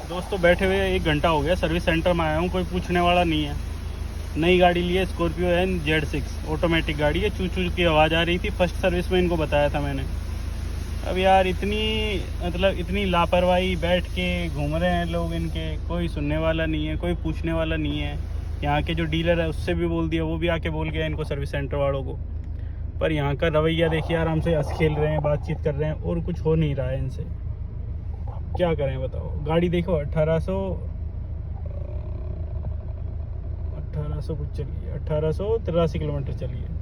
दोस्तों बैठे हुए 1 घंटा हो गया, सर्विस सेंटर में आया हूँ, कोई पूछने वाला नहीं है। नई गाड़ी ली है, स्कॉर्पियो एन Z6 ऑटोमेटिक गाड़ी है। चू चू की आवाज़ आ रही थी, फर्स्ट सर्विस में इनको बताया था मैंने। अब यार इतनी लापरवाही, बैठ के घूम रहे हैं लोग इनके, कोई सुनने वाला नहीं है, कोई पूछने वाला नहीं है। यहाँ के जो डीलर है उससे भी बोल दिया, वो भी आके बोल गया इनको, सर्विस सेंटर वालों को। पर यहाँ का रवैया देखिए, आराम से हंस खेल रहे हैं, बातचीत कर रहे हैं और कुछ हो नहीं रहा है इनसे। क्या करें बताओ। गाड़ी देखो 1800 कुछ चली है, 1883 किलोमीटर चली है।